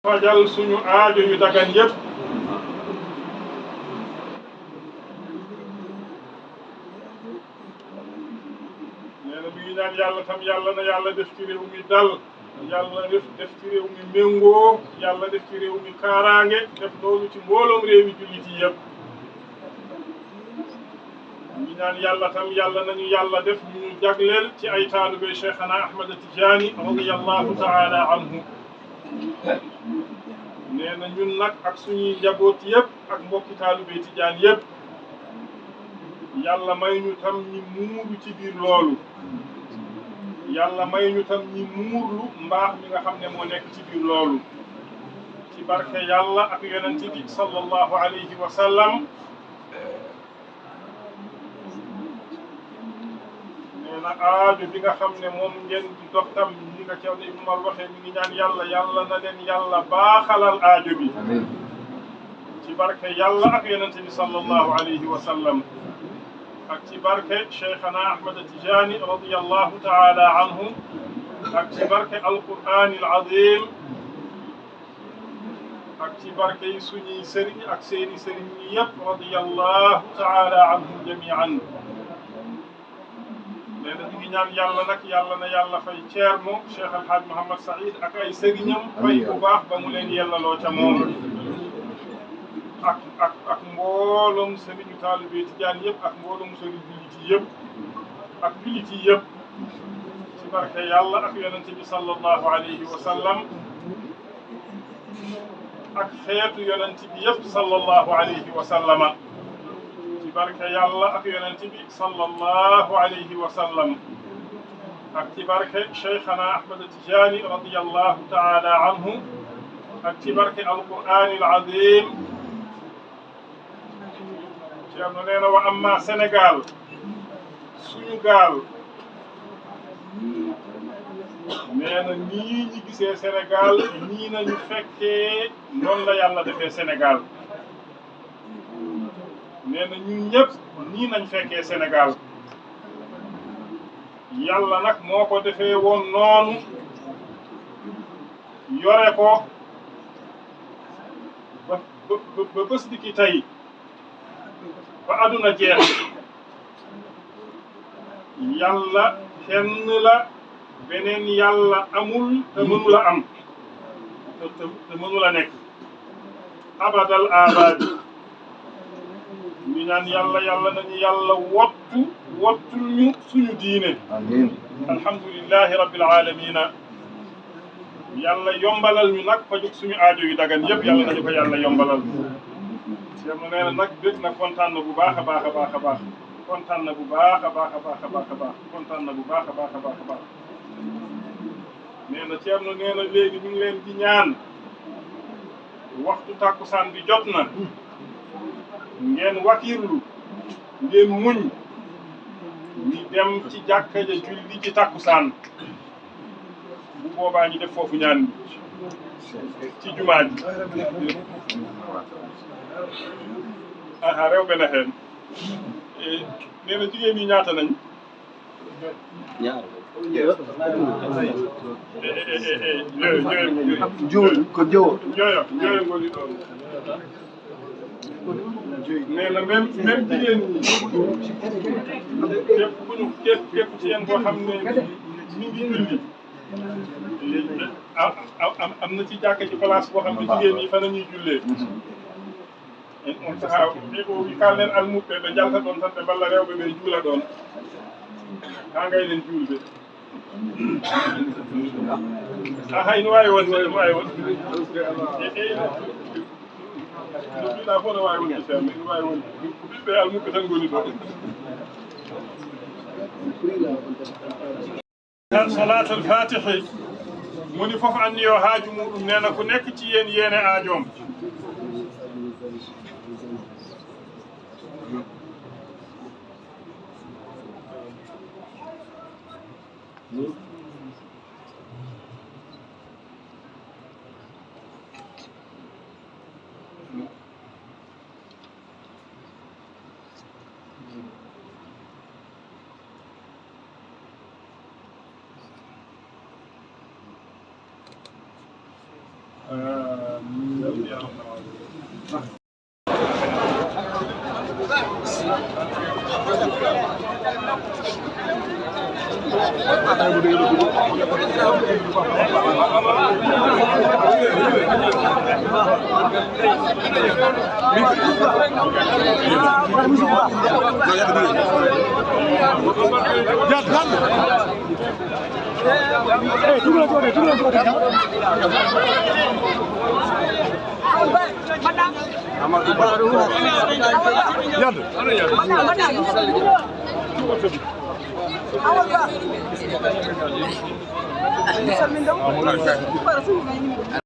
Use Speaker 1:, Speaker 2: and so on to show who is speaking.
Speaker 1: fajal suñu aajo yu dagan yépp nee na mi ngi ñaan yàlla tam yàlla na yàlla def ci réew mi dal yàlla def ci réew mi méngoo yàlla def ci réew mi kaaraange def loolu ci mbooloom réewi jullit yi yépp ñu ñaan yàlla tam yàlla nañu yàlla def ñu jagleel ci ay taalibe Cheikhana Ahmad Tijaani radiyallahu taala anhu nee na ñun nag ak suñuy njaboot yépp ak mbokki taalibe Tijaan yépp yàlla may ñu tam ñi muuru ci biir loolu yàlla may ñu tam ñi muurlu mbaax mi nga xam ne moo nekk ci biir loolu ci barke yàlla ak yonent bi sallallahu alayhi wa sallam nee na aajo bi nga xam ne moom ngeen di dox tam ñi nga cew ne Ibnu Umar waxee mi ngi ñaan yàlla yàlla na leen yàlla baaxalal aajo bi ci barke yàlla ak yonent bi sallallahu alayhi wa sallam ak ci barke Cheikhana Ahmad Tijaani radiyallahu taala anhu ak ci barke alqur'aan al-azim ak ci barke yi suñuy sëriñ ak seeni sëriñ ñi yëpp radiyallahu taala anhum jamian nee na ñu ngi ñaan yàlla nag yàlla na yàlla fay Ceerno Cheikh El Hadj Mouhamed Saïd ak ay sëriñam fay bu baax ba mu leen yellaloo ca moom ak mbooloom sëriñu taalibe Tijaan yëpp ak mbooloom sëriñ jullit yi yëpp ak jullit yi yëpp ci barke yàlla ak yonente bi sallallahu alayhi wa sallam ak xeetu yonente bi yëpp sallallahu alayhi wa sallama ci barke yàlla ak yonente bi sallallahu alayhi wa sallam ak ci barke Cheikhana Ahmad Tijaani radiyallahu taala anhu ak ci barke alqur'aan al-azim Ceerno nee na wa amma Sénégal suñu gaal nee na nii ñi gisee Sénégal nii nañu fekkee noonu la yàlla defee Sénégal nee na ñun ñëpp nii nañ fekkee Sénégal yàlla nag moo ko defee woon noonu yore ko ba bés di ki tey ba àdduna jeex yàlla kenn la beneen yàlla amul te mënu la am te mënu la nekk abadal abadi ñu ñaan yàlla yàlla nañu yàlla wottul ñu suñu diine amiin alhamdulillahi rabbil alamina yàlla yombalal ñu nag fa jóg suñu aajo yu dagan yëpp yàlla nañu ko yàlla yombalal Ceerno nee na nag dégg na kontaan na bu baax a baax a baax a baax kontaan na bu baax a baax a baax a baax a baax kontaan na bu baax a baax a baax a baax nee na Ceerno nee na léegi ñu ngi leen di ñaan waxtu tàkkusaan bi jot na ngeen wakiirlu ngeen muñ ñu dem ci jàkka ja julli ci tàkkusaan bu boobaa ñu def foofu ñaan ci jumaa ji aha rew bene heen nee na jigéen ñi ñaata nañ
Speaker 2: jowo
Speaker 1: joyo ngoni ɗon nee na même jigéen ñi képp ci yéen koo xam ne mi ngi julli am na ci jàkka ci place boo xam ne jigéen ñi fa la ñuy jullee on sahaa ɓe wi kalnen almuɓɓe ɓe jalta ɗon tan ɓe mballa rewɓe ɓe juula ɗon ha gaynen julɓe aha ina wawi wonde ene wawi wonde no mbiɗa fof ne wawi wonde ceerno ene wawi wonde ɓiɓɓe almuɓɓe tan goni ɗo salatul fatihi moni fof anni yo haaju muɗum nena ko nekk ci yéen yéene aajoom